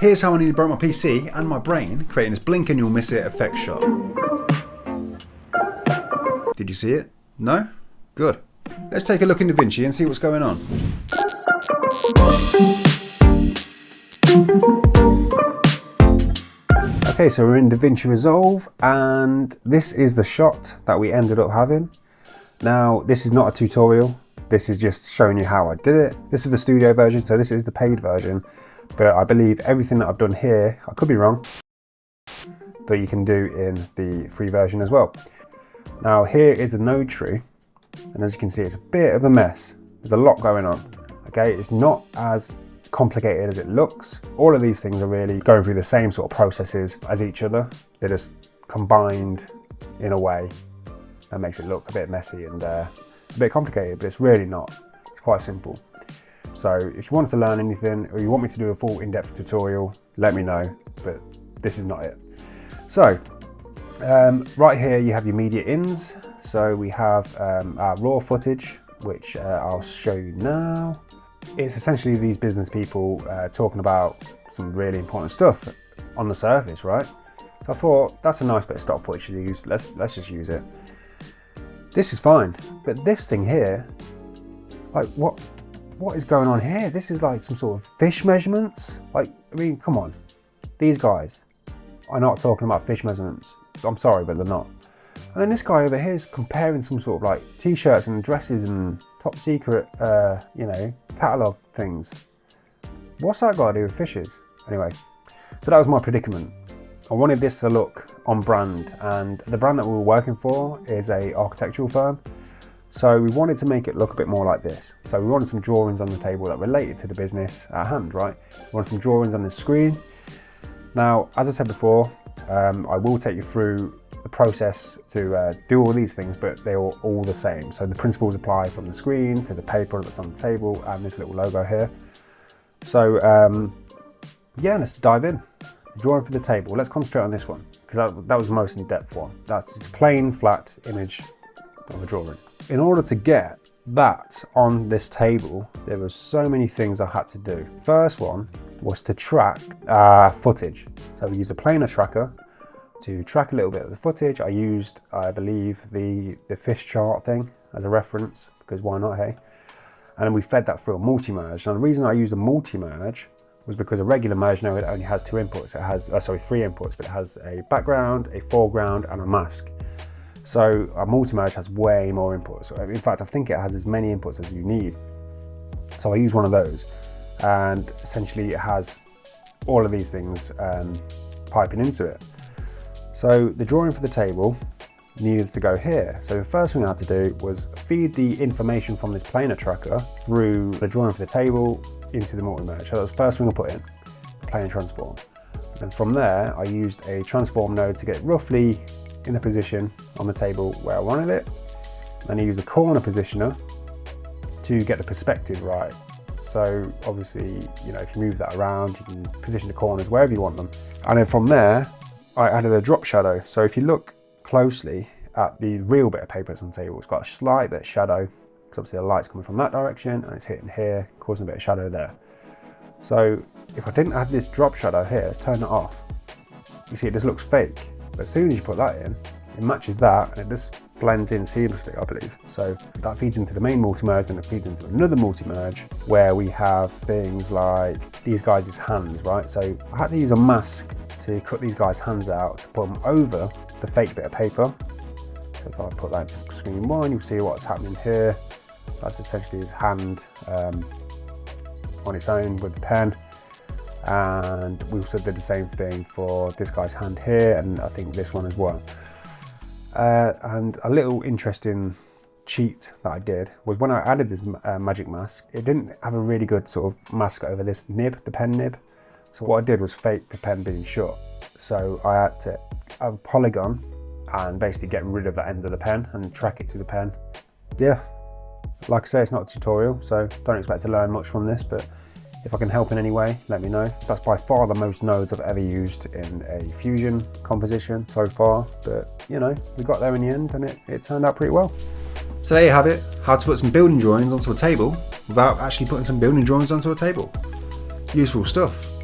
Here's how I nearly broke my PC and my brain creating this blink and you'll miss it effect shot. Did you see it? No? Good. Let's take a look in DaVinci and see what's going on. Okay, so we're in DaVinci Resolve and this is the shot that we ended up having. Now, this is not a tutorial. This is just showing you how I did it. This is the studio version, so this is the paid version. But I believe everything that I've done here, I could be wrong, but you can do in the free version as well. Now here is the node tree, and as you can see, it's a bit of a mess. There's a lot going on, okay? It's not as complicated as it looks. All of these things are really going through the same sort of processes as each other. They're just combined in a way that makes it look a bit messy and a bit complicated, but it's really not. It's quite simple. So if you want to learn anything or you want me to do a full in-depth tutorial, let me know, but this is not it. So right here you have your media ins. So we have our raw footage, which I'll show you now. It's essentially these business people talking about some really important stuff on the surface, right? So I thought that's a nice bit of stock footage to use. Let's just use it. This is fine, but this thing here, like what is going on here? This is like some sort of fish measurements. Like, I mean, come on. These guys are not talking about fish measurements. I'm sorry, but they're not. And then this guy over here is comparing some sort of like t-shirts and dresses and top secret, you know, catalogue things. What's that got to do with fishes? Anyway, so that was my predicament. I wanted this to look on brand, and the brand that we were working for is a architectural firm. So we wanted to make it look a bit more like this. So we wanted some drawings on the table that related to the business at hand, right? We wanted some drawings on the screen. Now, as I said before, I will take you through the process to do all these things, but they're all the same. So the principles apply from the screen to the paper that's on the table and this little logo here. So yeah, let's dive in. The drawing for the table. Let's concentrate on this one because that was the most in-depth one. That's a plain, flat image of a drawing. In order to get that on this table, there were so many things I had to do. First one was to track footage. So we used a Planar Tracker to track a little bit of the footage. I used, I believe, the fish chart thing as a reference, because why not, hey? And then we fed that through a multi-merge. Now the reason I used a multi-merge was because a regular merge node only has two inputs. It has, three inputs, but it has a background, a foreground, and a mask. So a multi-merge has way more inputs. In fact, I think it has as many inputs as you need. So I use one of those, and essentially it has all of these things piping into it. So the drawing for the table needed to go here. So the first thing I had to do was feed the information from this Planar Tracker through the drawing for the table into the multi-merge. So that was the first thing I put in, the Planar Transform. And from there, I used a transform node to get roughly in the position on the table where I wanted it. And I use a corner positioner to get the perspective right. So obviously, you know, if you move that around, you can position the corners wherever you want them. And then from there, I added a drop shadow. So if you look closely at the real bit of paper that's on the table, it's got a slight bit of shadow, because obviously the light's coming from that direction and it's hitting here, causing a bit of shadow there. So if I didn't add this drop shadow here, let's turn it off. You see it just looks fake. But as soon as you put that in, it matches that and it just blends in seamlessly, I believe. So that feeds into the main multi-merge and it feeds into another multi-merge where we have things like these guys' hands, right? So I had to use a mask to cut these guys' hands out to put them over the fake bit of paper. So if I put that into screen one, you'll see what's happening here. That's essentially his hand on its own with the pen. And we also did the same thing for this guy's hand here, and I think this one as well. And a little interesting cheat that I did was when I added this magic mask, it didn't have a really good sort of mask over this nib, the pen nib. So what I did was fake the pen being shut. So I had to have a polygon and basically get rid of the end of the pen and track it to the pen. Yeah, like I say, it's not a tutorial, so don't expect to learn much from this, but if I can help in any way, let me know. That's by far the most nodes I've ever used in a Fusion composition so far, but you know, we got there in the end and it turned out pretty well. So there you have it, how to put some building drawings onto a table without actually putting some building drawings onto a table. Useful stuff.